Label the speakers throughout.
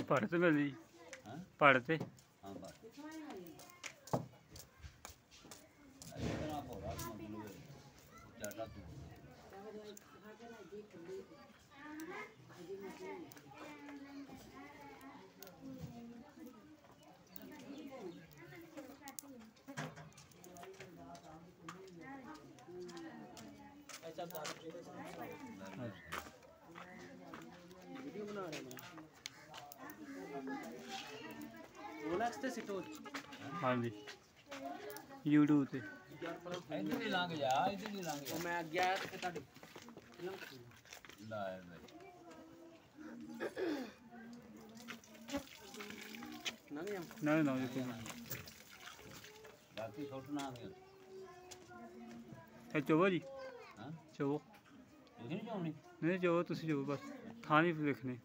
Speaker 1: पढ़ते मिली पढ़ते हाँ जी यूट्यूब से
Speaker 2: इधर ही लंघ जा इधर ही लंघ जा मैं गया ते ਤੁਹਾਡੇ ਲਾ
Speaker 1: ना ना जी
Speaker 2: बाकी छोटना आ गया
Speaker 1: चोवो जी
Speaker 2: हां
Speaker 1: चोवो
Speaker 2: नहीं जाऊनी
Speaker 1: नहीं चोवो तुसी चोवो बस था नहीं लिखने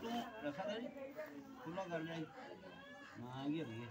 Speaker 2: तू रखा दे खुला कर ले मांगी रही है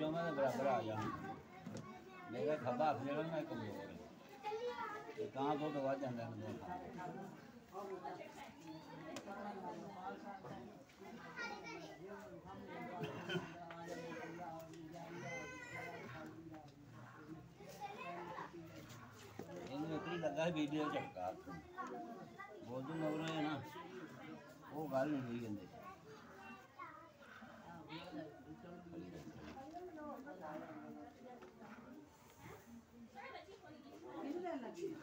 Speaker 2: जो मैं बराबर आ जाऊँ मेरा खब्बा अपने मैं कमजोर है कहाँ तो दवा जाता है ਇਹਨੂੰ ਇੱਕ ਹੀ ਲੱਗਾ ਸੀ ਵੀਡੀਓ ਝਟਕਾ ਬੋਲੂ ਮਗਰੋਂ ਹੈ ਨਾ ਉਹ ਗੱਲ ਨਹੀਂ ਹੋਈ ਕਹਿੰਦੇ
Speaker 3: ਕਿਹਨੂੰ ਲੈਣ ਲੱਗੀ